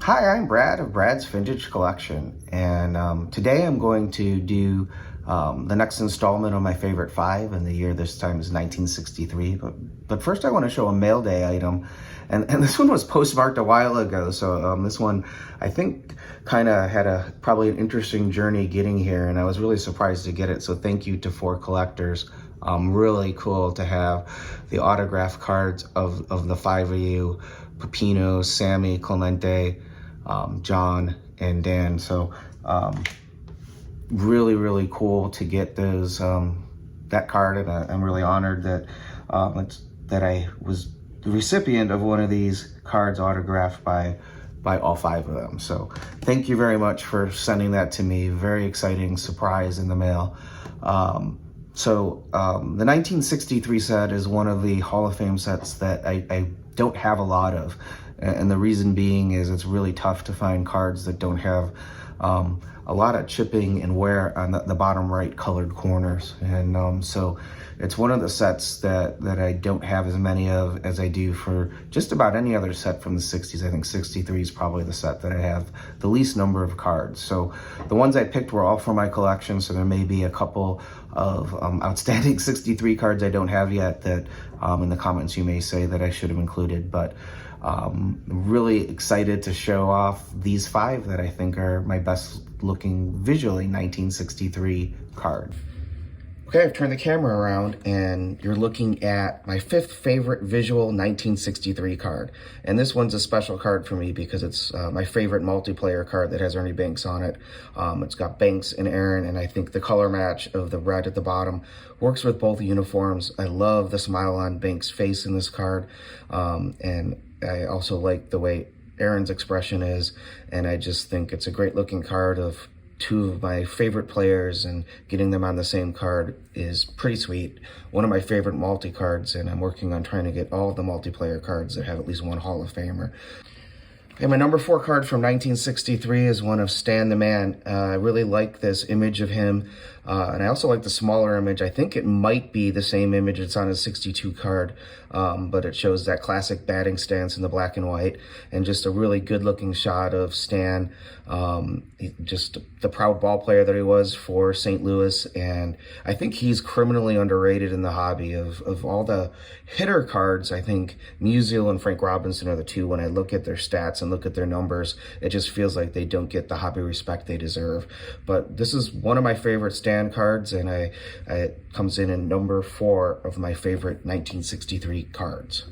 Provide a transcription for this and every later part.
Hi, I'm Brad of Brad's Vintage Collection, and today I'm going to do the next installment of my favorite five, and the year this time is 1963. But first I want to show a mail day item, and this one was postmarked a while ago, so this one I think kind of had probably an interesting journey getting here, and I was really surprised to get it, so thank you to 4 collectors. Really cool to have the autograph cards of the 5 of you, Peppino, Sammy, Clemente, John, and Dan. So really cool to get those that card, and I'm really honored that that I was the recipient of one of these cards autographed by all 5 of them. So thank you very much for sending that to me. Very exciting surprise in the mail. The 1963 set is one of the Hall of Fame sets that I don't have a lot of. And the reason being is it's really tough to find cards that don't have a lot of chipping and wear on the bottom right colored corners. And so it's one of the sets that I don't have as many of as I do for just about any other set from the 60s. I think 63 is probably the set that I have the least number of cards. So the ones I picked were all for my collection, so there may be a couple of outstanding 63 cards I don't have yet that in the comments you may say that I should have included. But really excited to show off these 5 that I think are my best looking visually 1963 card. Okay, I've turned the camera around and you're looking at my 5th favorite visual 1963 card. And this one's a special card for me because it's my favorite multiplayer card that has Ernie Banks on it. It's got Banks and Aaron, and I think the color match of the red at the bottom works with both uniforms. I love the smile on Banks' face in this card, and I also like the way Aaron's expression is, and I just think it's a great looking card of 2 of my favorite players, and getting them on the same card is pretty sweet. One of my favorite multi-cards, and I'm working on trying to get all of the multiplayer cards that have at least one Hall of Famer. Okay, my number 4 card from 1963 is one of Stan the Man. I really like this image of him, and I also like the smaller image. I think it might be the same image that's on his 62 card, but it shows that classic batting stance in the black and white, and just a really good-looking shot of Stan, just the proud ball player that he was for St. Louis, and I think he's criminally underrated in the hobby. Of all the hitter cards, I think Musial and Frank Robinson are the 2. When I look at their stats and look at their numbers, it just feels like they don't get the hobby respect they deserve. But this is one of my favorite Stan cards, and it comes in number 4 of my favorite 1963 cards.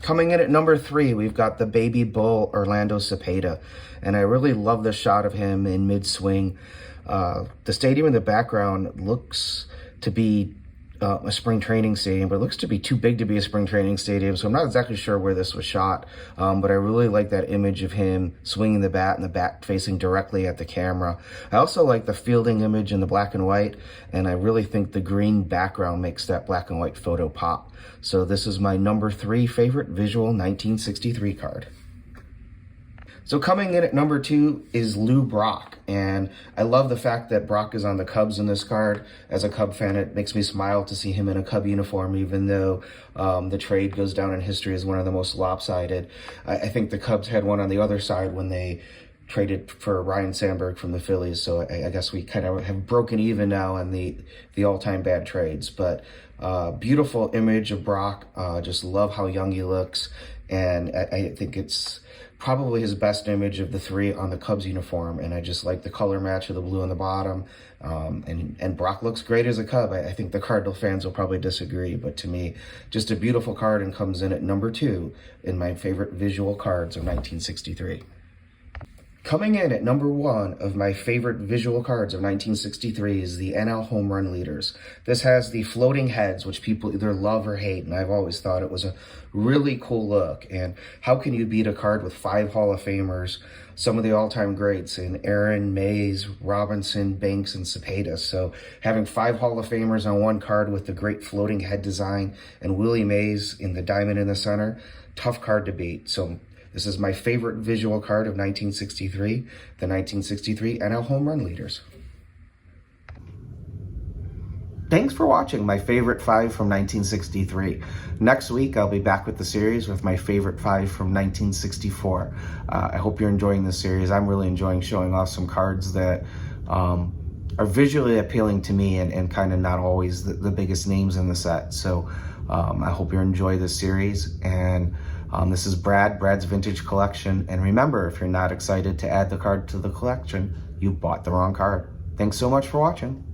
Coming in at number 3, we've got the Baby Bull Orlando Cepeda, and I really love the shot of him in mid-swing. The stadium in the background looks to be a spring training stadium, but it looks to be too big to be a spring training stadium, so I'm not exactly sure where this was shot, but I really like that image of him swinging the bat and the bat facing directly at the camera. I also like the fielding image in the black and white, and I really think the green background makes that black and white photo pop. So this is my number 3 favorite visual 1963 card. So coming in at number 2 is Lou Brock, and I love the fact that Brock is on the Cubs in this card. As a Cub fan, it makes me smile to see him in a Cub uniform, even though the trade goes down in history as one of the most lopsided. I think the Cubs had one on the other side when they traded for Ryan Sandberg from the Phillies, so I guess we kind of have broken even now on the all-time bad trades. But beautiful image of Brock, just love how young he looks, and I think it's probably his best image of the 3 on the Cubs uniform, and I just like the color match of the blue on the bottom, and Brock looks great as a Cub. I think the Cardinal fans will probably disagree, but to me, just a beautiful card, and comes in at number 2 in my favorite visual cards of 1963. Coming in at number 1 of my favorite visual cards of 1963 is the NL Home Run Leaders. This has the floating heads, which people either love or hate, and I've always thought it was a really cool look. And how can you beat a card with 5 Hall of Famers, some of the all-time greats in Aaron, Mays, Robinson, Banks, and Cepeda? So having 5 Hall of Famers on one card with the great floating head design and Willie Mays in the diamond in the center, tough card to beat. So this is my favorite visual card of 1963, the 1963 NL Home Run Leaders. thanks for watching my favorite 5 from 1963. Next week, I'll be back with the series with my favorite 5 from 1964. I hope you're enjoying this series. I'm really enjoying showing off some cards that are visually appealing to me and kind of not always the biggest names in the set. So I hope you enjoy this series. And this is Brad's Vintage Collection. And remember, if you're not excited to add the card to the collection, you bought the wrong card. Thanks so much for watching.